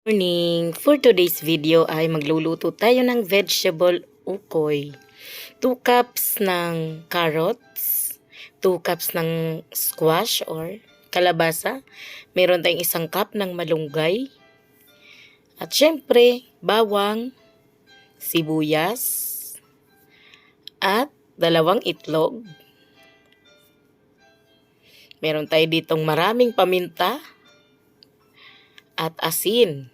Morning! For today's video ay magluluto tayo ng vegetable ukoy. 2 cups ng carrots, 2 cups ng squash or kalabasa, meron tayong 1 cup ng malunggay, at syempre bawang, sibuyas, at 2 itlog. Meron tayo ditong maraming paminta at asin.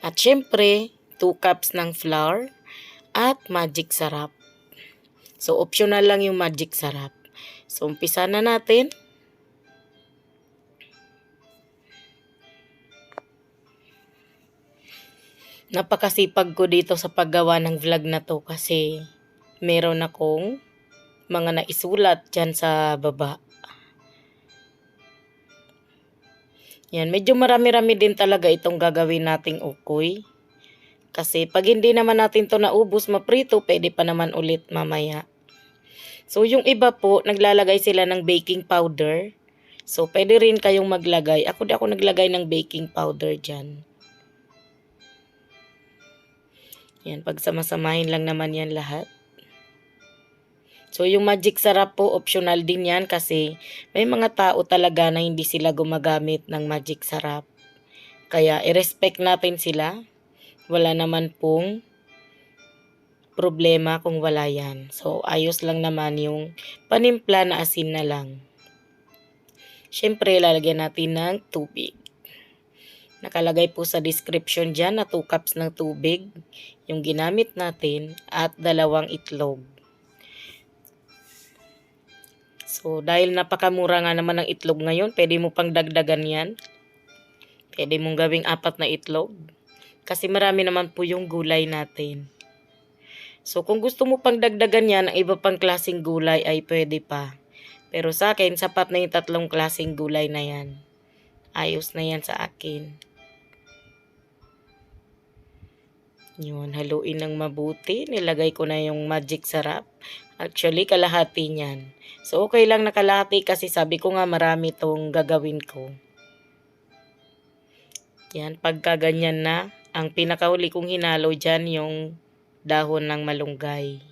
At syempre, 2 cups ng flour at magic sarap. So, optional lang yung magic sarap. So, umpisa na natin. Napakasipag ko dito sa paggawa ng vlog na to kasi meron akong mga naisulat dyan sa baba. Yan, medyo marami-rami din talaga itong gagawin nating ukoy. Kasi pag hindi naman natin to naubos, maprito, pwede pa naman ulit mamaya. So, yung iba po, naglalagay sila ng baking powder. So, pwede rin kayong maglagay. Ako naglagay ng baking powder dyan. Yan, pagsamasamahin lang naman yan lahat. So, yung magic sarap po, optional din yan kasi may mga tao talaga na hindi sila gumagamit ng magic sarap. Kaya, i-respect natin sila. Wala naman pong problema kung wala yan. So, ayos lang naman yung panimpla na asin na lang. Siyempre, lalagyan natin ng tubig. Nakalagay po sa description dyan na 2 cups ng tubig yung ginamit natin at 2 itlog. So, dahil napakamura nga naman ng itlog ngayon, pwede mo pang dagdagan yan. Pwede mong gawing 4 na itlog. Kasi marami naman po yung gulay natin. So, kung gusto mo pang dagdagan yan, ang iba pang klaseng gulay ay pwede pa. Pero sa akin, sapat na yung 3 klaseng gulay na yan. Ayos na yan sa akin. Yun, haluin ng mabuti. Nilagay ko na yung magic sarap. Actually, kalahati niyan. So, okay lang na kalahati kasi sabi ko nga marami tong gagawin ko. Yan, pagka ganyan na, ang pinakahuli kong hinalo dyan yung dahon ng malunggay.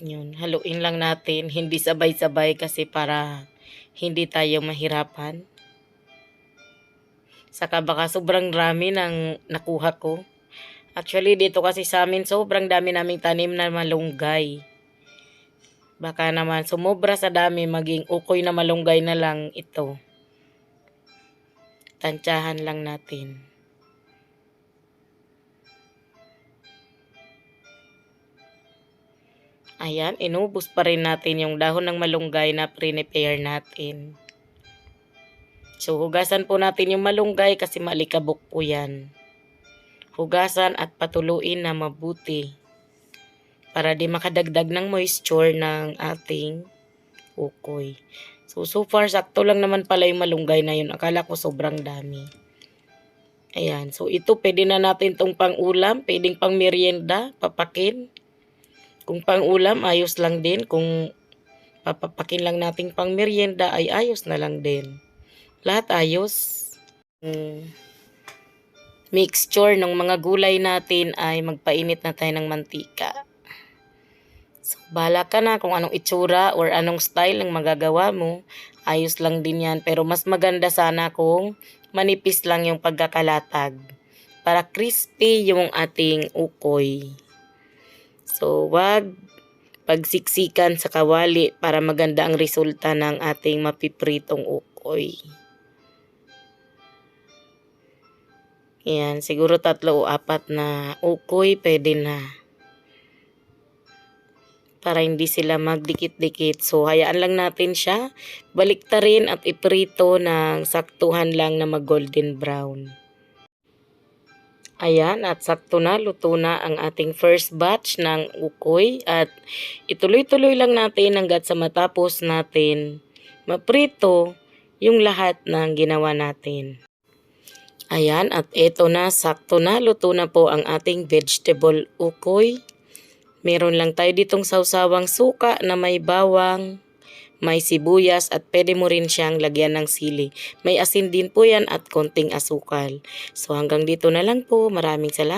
Yun, haluin lang natin. Hindi sabay-sabay kasi para hindi tayo mahirapan. Saka baka sobrang dami ng nakuha ko. Actually, dito kasi sa amin, sobrang dami naming tanim na malunggay. Baka naman sumobra sa dami, maging ukoy na malunggay na lang ito. Tansyahan lang natin. Ayan, inubos pa rin natin yung dahon ng malunggay na prepare natin. So, hugasan po natin yung malunggay kasi maalikabok po yan. Hugasan at patuluin na mabuti para di makadagdag ng moisture ng ating ukoy. So far, sakto lang naman pala yung malunggay na yun. Akala ko sobrang dami. Ayan, so ito pwede na natin tong pang-ulam, pwedeng pang merienda, papakin. Kung pang-ulam, ayos lang din. Kung papapakin lang nating pang merienda, ay ayos na lang din. Lahat ayos. Mixture ng mga gulay natin ay magpainit na tayo ng mantika. So, bahala ka na kung anong itsura or anong style ang magagawa mo. Ayos lang din yan. Pero mas maganda sana kung manipis lang yung pagkakalatag. Para crispy yung ating ukoy. So, wag pagsiksikan sa kawali para maganda ang resulta ng ating mapipritong ukoy. Yan, siguro 3 o 4 na ukoy pwede na. Para hindi sila magdikit-dikit. So, hayaan lang natin siya. Baliktarin at iprito ng saktuhan lang na mag-golden brown. Ayan, at sakto na, luto na ang ating first batch ng ukoy. At ituloy-tuloy lang natin hanggat sa matapos natin maprito yung lahat ng ginawa natin. Ayan, at eto na, sakto na, luto na po ang ating vegetable ukoy. Meron lang tayo ditong sawsawang suka na may bawang, may sibuyas at pwede mo rin siyang lagyan ng sili. May asin din po yan at konting asukal. So hanggang dito na lang po. Maraming salamat.